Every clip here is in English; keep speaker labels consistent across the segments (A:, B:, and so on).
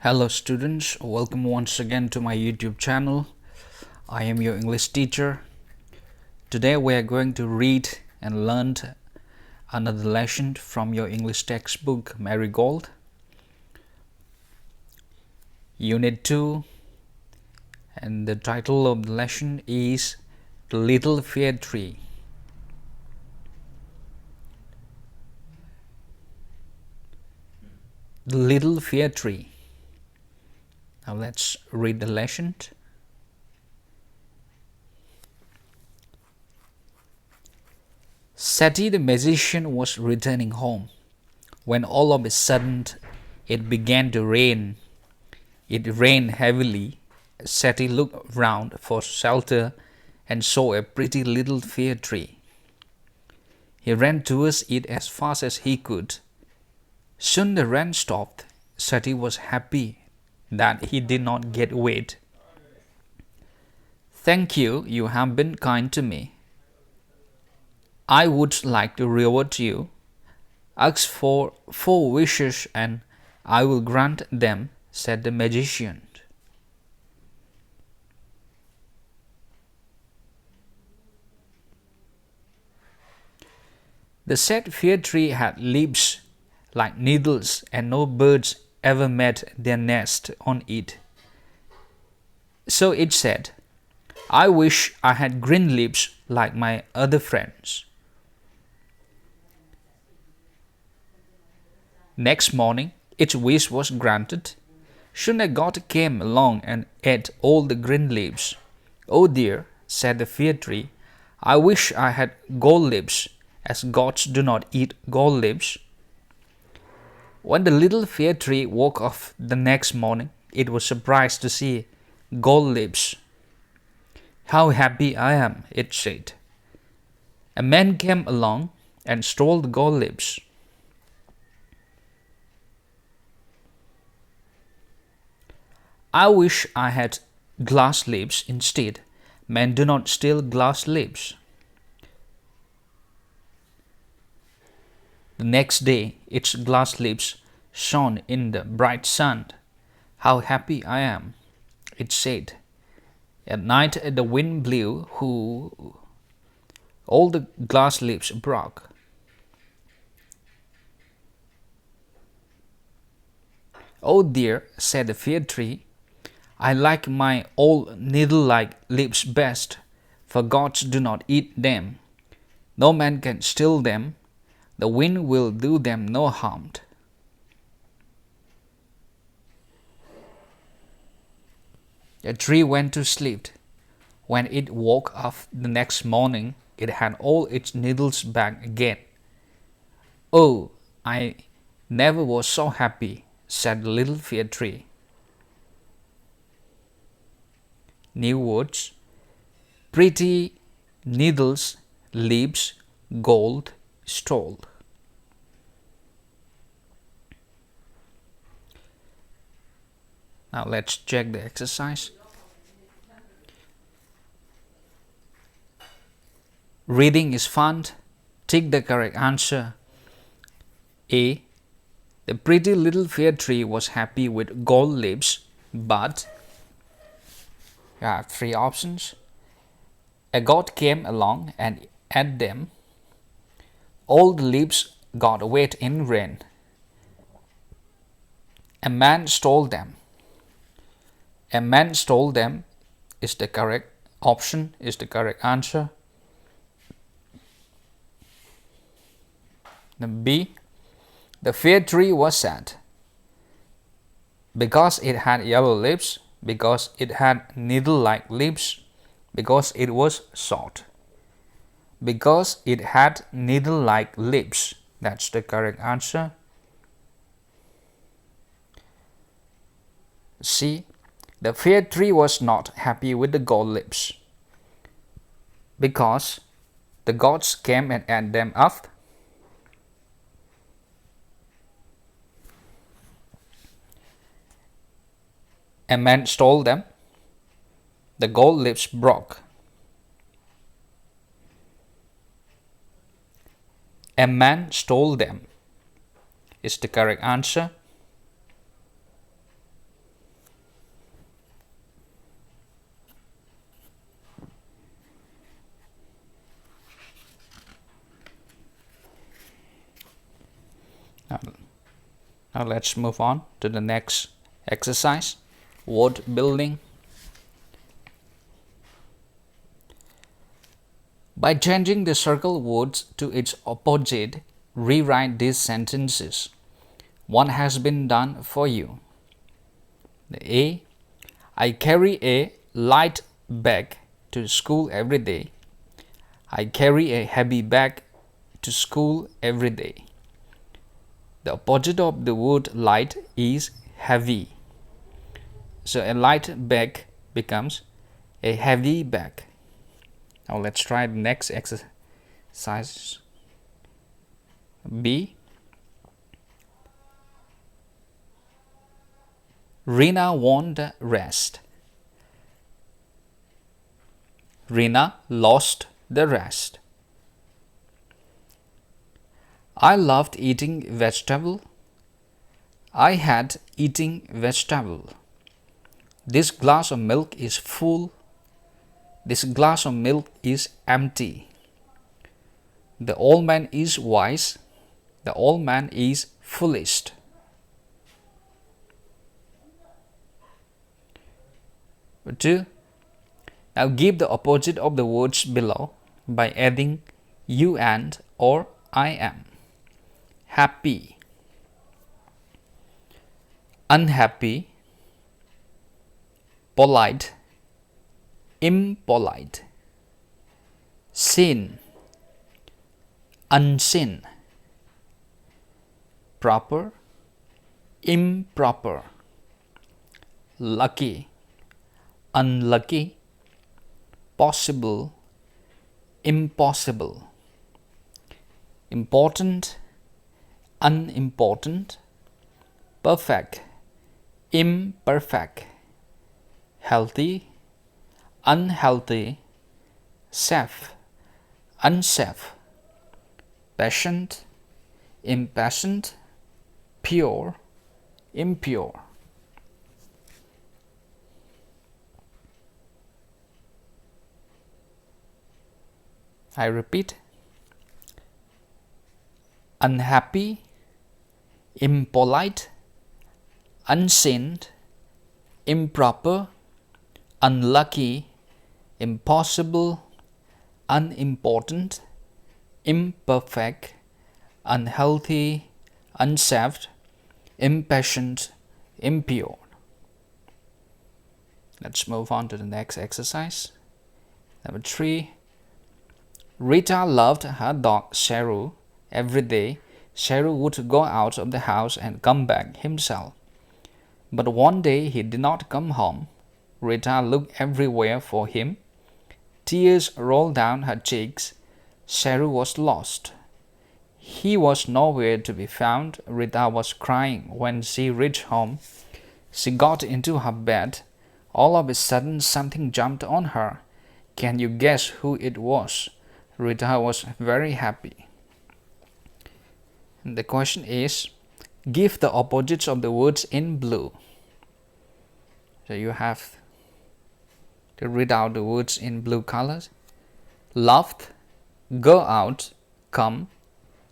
A: Hello students, welcome once again to my YouTube channel. I am your English teacher. Today we are going to read and learn another lesson from your English textbook Marigold. Unit 2, and the title of the lesson is Little Fir Tree. The Little Fir Tree. Now let's read the lesson. Seti the magician was returning home when all of a sudden it began to rain. It rained heavily. Seti looked round for shelter and saw a pretty little fir tree. He ran towards it as fast as he could. Soon the rain stopped. Seti was happy that he did not get wet. "Thank you, you have been kind to me. I would like to reward you. Ask for 4 wishes and I will grant them," said the magician. The said fir tree had leaves like needles, and no birds ever made their nest on it. So it said, "I wish I had green leaves like my other friends." Next morning, its wish was granted. Soon a goat came along and ate all the green leaves. "Oh dear," said the fir tree, "I wish I had gold leaves, as goats do not eat gold leaves." When the little fir tree woke up the next morning, it was surprised to see gold leaves. "How happy I am," it said. A man came along and stole the gold leaves. "I wish I had glass leaves instead. Men do not steal glass leaves." The next day, its glass leaves shone in the bright sun. "How happy I am," it said. At night the wind blew, all the glass leaves broke. "Oh dear," said the fir tree, "I like my old needle-like leaves best, for gods do not eat them. No man can steal them. The wind will do them no harm." The tree went to sleep. When it woke up the next morning, it had all its needles back again. "Oh, I never was so happy," said the little fir tree. New words: pretty, needles, leaves, gold, stole. Now let's check the exercise. Reading is fun. Tick the correct answer. A. The pretty little fir tree was happy with gold leaves, but you have 3 options. A goat came along and ate them. All the leaves got wet in rain. A man stole them. A man stole them is the correct option, is the correct answer. Then B. The fir tree was sad because it had yellow leaves, because it had needle-like leaves, because it was short. Because it had needle-like leaves. That's the correct answer. C. The fir tree was not happy with the gold leaves because the goats came and ate them up. A man stole them. The gold leaves broke. A man stole them is the correct answer. Now, now let's move on to the next exercise, word building. By changing the circle words to its opposite, rewrite these sentences. One has been done for you. The A. I carry a light bag to school every day. I carry a heavy bag to school every day. The opposite of the word light is heavy. So a light bag becomes a heavy bag. Now let's try the next exercise. B. Rina won the rest. Rina lost the rest. I loved eating vegetable. I had eating vegetable. This glass of milk is full. This glass of milk is empty. The old man is wise. The old man is foolish. Number 2. Now give the opposite of the words below by adding you and or I am. Happy, unhappy, polite, impolite, seen, unseen, proper, improper, lucky, unlucky, possible, impossible, important, unimportant, perfect, imperfect, healthy, unhealthy, safe, unsafe, patient, impatient, pure, impure. I repeat, unhappy, impolite, unseen, improper, unlucky, impossible, unimportant, imperfect, unhealthy, unsafe, impatient, impure. Let's move on to the next exercise. Number 3. Rita loved her dog Cheru. Every day, Cheru would go out of the house and come back himself. But one day he did not come home. Rita looked everywhere for him. Tears rolled down her cheeks. Cheru was lost. He was nowhere to be found. Rita was crying when she reached home. She got into her bed. All of a sudden, something jumped on her. Can you guess who it was? Rita was very happy. And the question is, give the opposites of the words in blue. So you have to read out the words in blue colors. Loved, go out, come,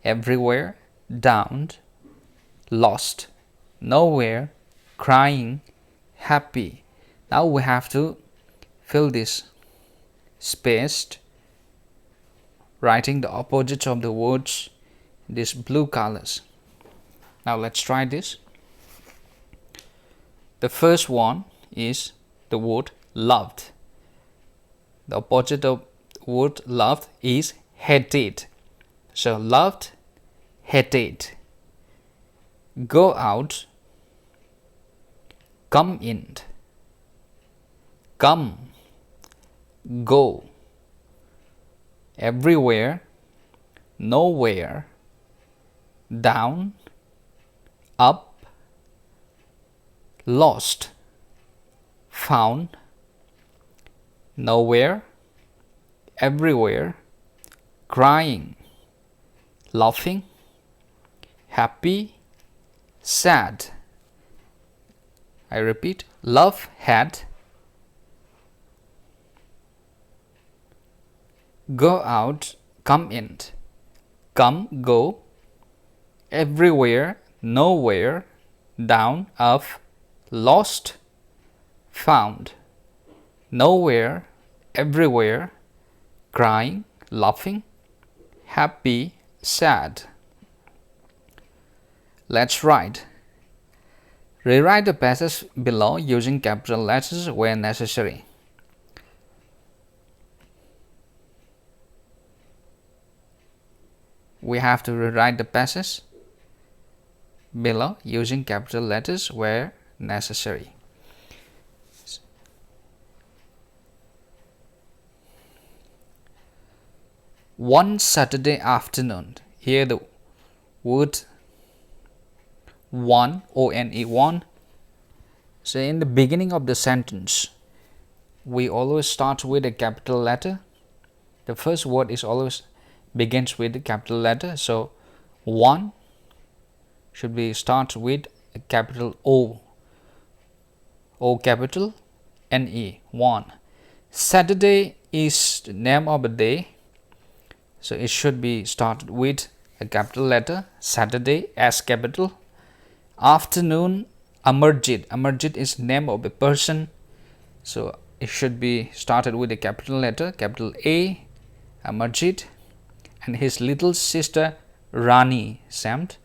A: everywhere, down, lost, nowhere, crying, happy. Now we have to fill this space, writing the opposites of the words in these blue colors. Now let's try this. The first one is the word loved. The opposite of word loved is hated. So loved, hated. Go out, come in. Come, go. Everywhere, nowhere, down, up, lost, found, nowhere, everywhere, crying, laughing, happy, sad. I repeat, love, had, go out, come in, come, go, everywhere, nowhere, down, up, lost, found, nowhere, everywhere, crying, laughing, happy, sad. Let's write. Rewrite the passage below using capital letters where necessary. We have to rewrite the passage below using capital letters where necessary. One Saturday afternoon. Here the word one, O-N-E, one. So in the beginning of the sentence, we always start with a capital letter. The first word is always begins with a capital letter. So one should be start with a capital O. O capital N-E, one. Saturday is the name of a day. So it should be started with a capital letter, Saturday, S capital. Afternoon, Amarjit. Amarjit is name of a person. So it should be started with a capital letter, capital A, Amarjit. And his little sister, Rani, Samt.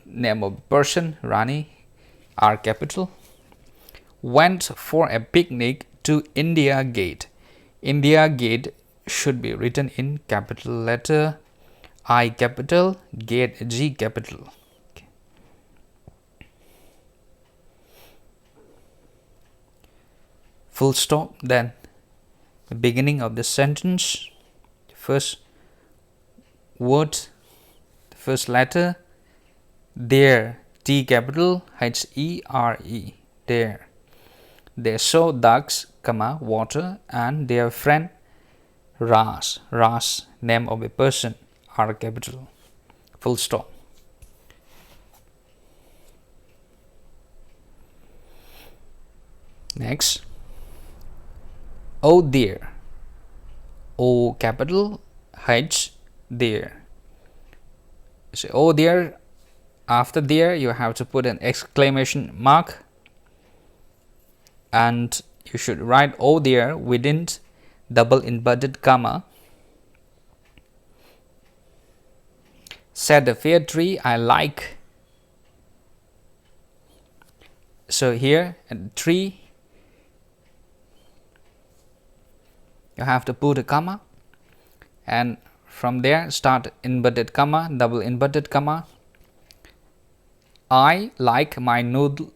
A: Name of a person, Rani, R capital. Went for a picnic to India Gate. India Gate should be written in capital letter, I capital, Gate, G capital. Okay. Full stop. Then the beginning of the sentence, the first word, the first letter, there, T capital, H-E-R-E, there. They saw ducks, water, and their friend Ras, Ras, name of a person, R capital. Full stop. Next, oh dear, O capital, H, there. So oh dear, after there you have to put an exclamation mark, and you should write oh dear within double inverted comma. Said the fir tree, I like. So here at tree, you have to put a comma, and from there start inverted comma, double inverted comma. I like my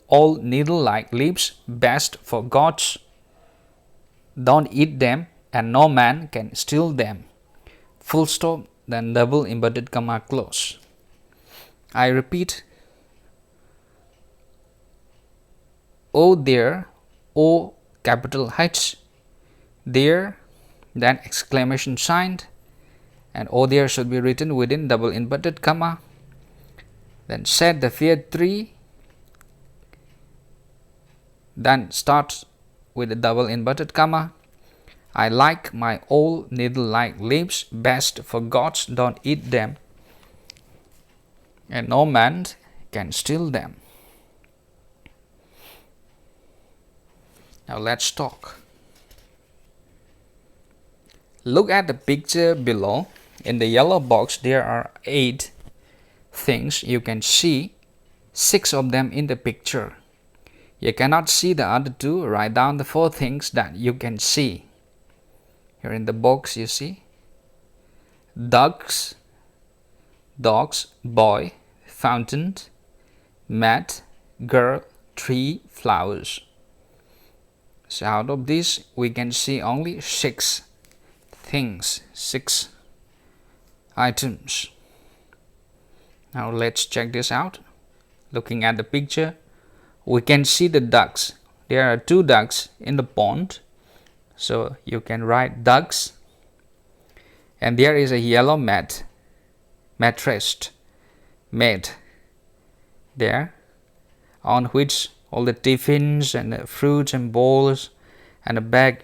A: all needle-like leaves best for gods. Don't eat them, and no man can steal them. Full stop, then double inverted comma close. I repeat. Oh there, O capital H, there, then exclamation sign, and oh there should be written within double inverted comma. Then said the fir tree, then start with a double inverted comma. I like my old needle-like leaves best for gods don't eat them, and no man can steal them. Now let's talk. Look at the picture below. In the yellow box there are 8 things you can see, 6 of them in the picture. You cannot see the other 2. Write down the 4 things that you can see. Here in the box you see ducks, dogs, boy, fountain, mat, girl, tree, flowers. So out of this we can see only 6 things, 6 items. Now let's check this out. Looking at the picture, we can see the ducks. There are 2 ducks in the pond. So you can write ducks. And there is a yellow mattress made there, on which all the tiffins and the fruits and bowls and a bag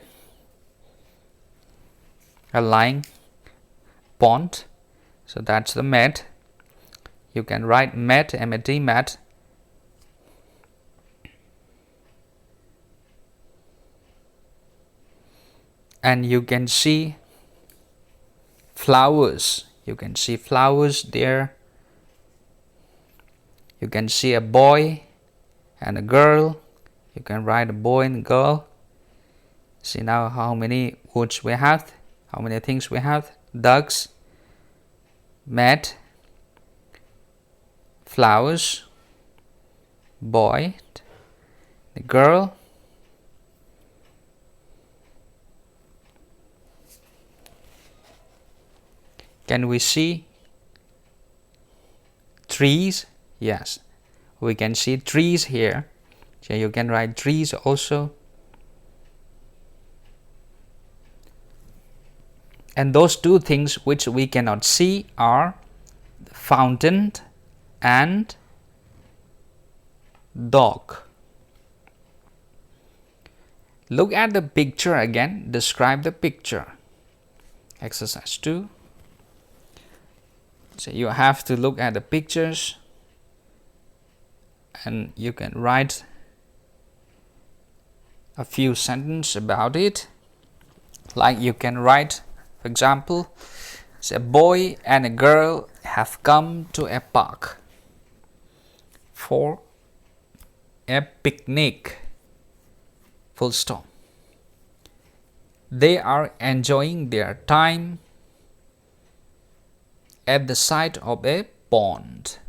A: are lying pond. So that's the mat. You can write mat, M-A-T, mat. And you can see flowers. You can see flowers there. You can see a boy and a girl. You can write a boy and a girl. See now how many words we have, how many things we have. Ducks, mat, flowers, boy, the girl, can we see trees? Yes, we can see trees here. So you can write trees also. And those two things which we cannot see are the fountain and dog. Look at the picture again. Describe the picture. Exercise 2. So you have to look at the pictures and you can write a few sentences about it. Like you can write, for example, a boy and a girl have come to a park for a picnic. Full stop. They are enjoying their time at the side of a pond.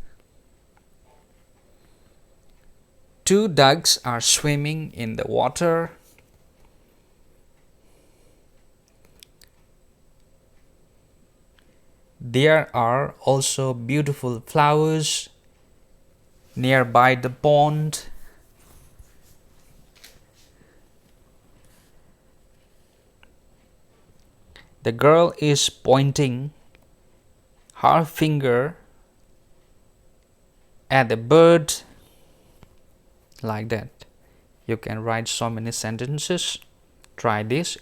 A: Two ducks are swimming in the water. There are also beautiful flowers nearby the pond. The girl is pointing her finger at the bird. Like that. You can write so many sentences. Try this.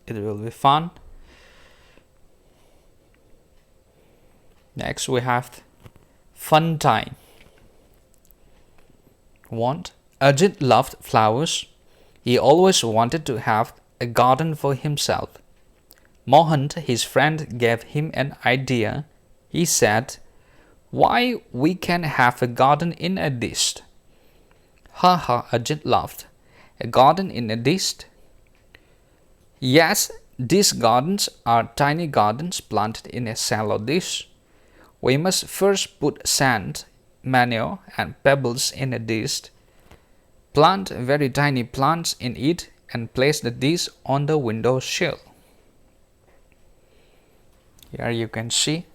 A: It will be fun. Next we have fun time. 1. Ajit loved flowers. He always wanted to have a garden for himself. Mohan, his friend, gave him an idea. He said, "Why we can have a garden in a dish?" Haha, Ajit laughed. A garden in a dish? Yes, these gardens are tiny gardens planted in a shallow dish. We must first put sand, manure and pebbles in a dish, plant very tiny plants in it and place the dish on the window sill. Here you can see.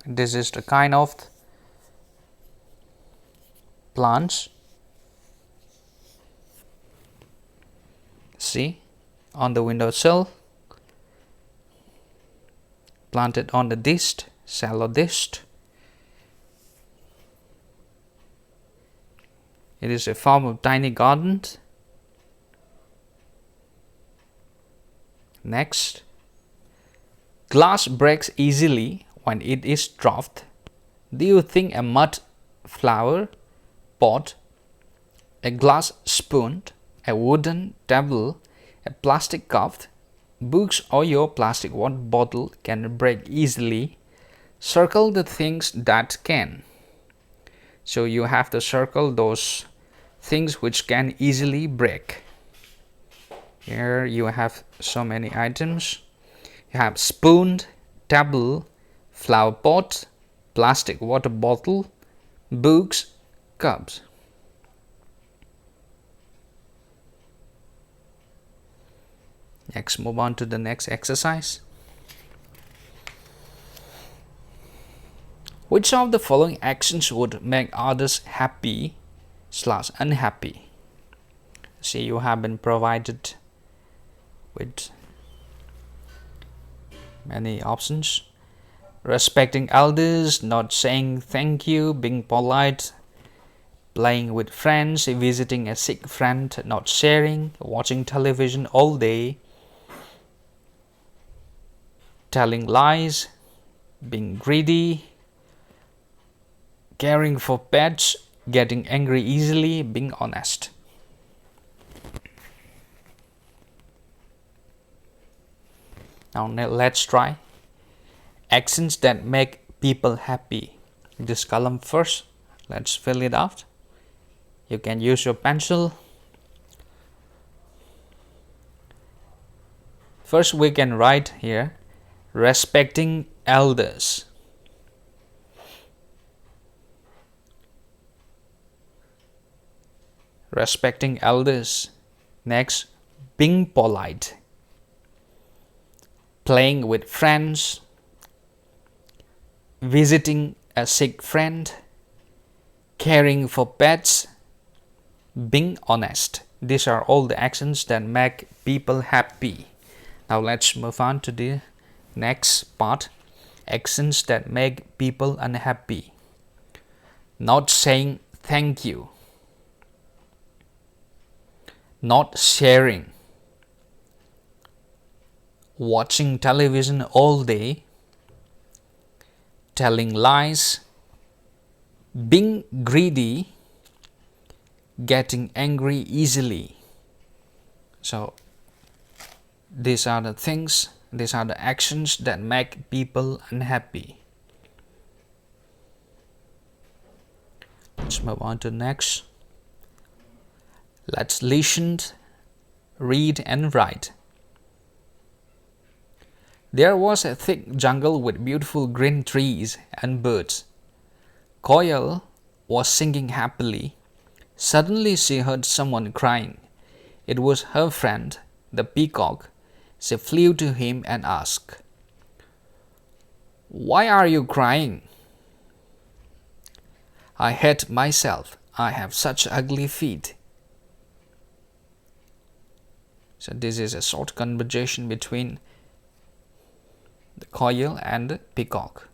A: This is the kind of plants. See, on the windowsill, planted on the dish, shallow dish. It is a form of tiny garden. Next, glass breaks easily when it is dropped. Do you think a mud flower pot, a glass spoon, a wooden table, a plastic cup, books or your plastic water bottle can break easily? Circle the things that can. So you have to circle those things which can easily break. Here you have so many items. You have spoon, table, flower pot, plastic water bottle, books, cups. Next, move on to the next exercise. Which of the following actions would make others happy / unhappy? See, you have been provided with many options. Respecting elders, not saying thank you, being polite, playing with friends, visiting a sick friend, not sharing, watching television all day, telling lies, being greedy, caring for pets, getting angry easily, being honest. Now let's try actions that make people happy. This column first, let's fill it out. You can use your pencil. First we can write here, respecting elders. Respecting elders. Next, being polite. Playing with friends, visiting a sick friend, caring for pets, being honest. These are all the actions that make people happy. Now let's move on to the next part, actions that make people unhappy. Not saying thank you, not sharing, watching television all day, telling lies, being greedy, getting angry easily. So these are the things, these are the actions that make people unhappy. Let's move on to next. Let's listen, read and write. There was a thick jungle with beautiful green trees and birds. Coil was singing happily. Suddenly she heard someone crying. It was her friend, the peacock. She flew to him and asked, "Why are you crying?" "I hate myself. I have such ugly feet." So this is a short conversation between the coil and the peacock.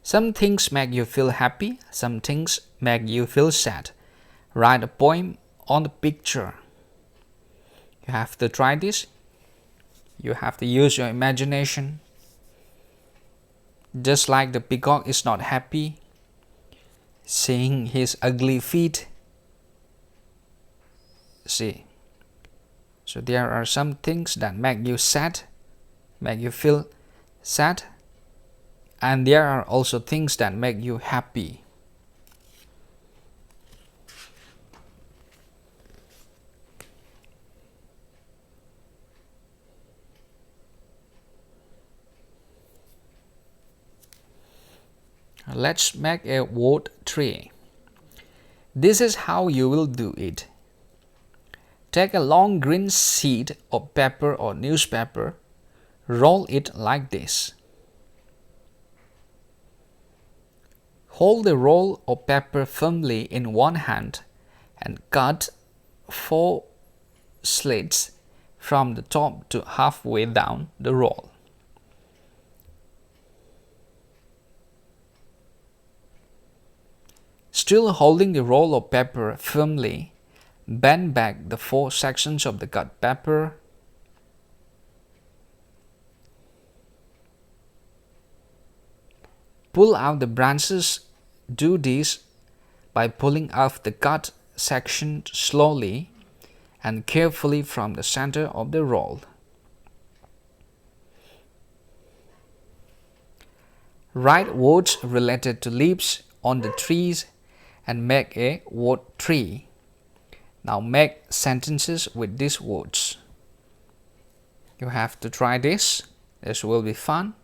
A: Some things make you feel happy, some things make you feel sad. Write a poem on the picture. You have to try this. You have to use your imagination. Just like the peacock is not happy seeing his ugly feet. See. So there are some things that make you sad, make you feel sad, and there are also things that make you happy. Let's make a word tree. This is how you will do it. Take a long green sheet of paper or newspaper, roll it like this. Hold the roll of paper firmly in one hand and cut 4 slits from the top to halfway down the roll. Still holding the roll of paper firmly, bend back the 4 sections of the cut paper. Pull out the branches. Do this by pulling off the cut section slowly and carefully from the center of the roll. Write words related to leaves on the trees and make a word tree. Now make sentences with these words. You have to try this. This will be fun.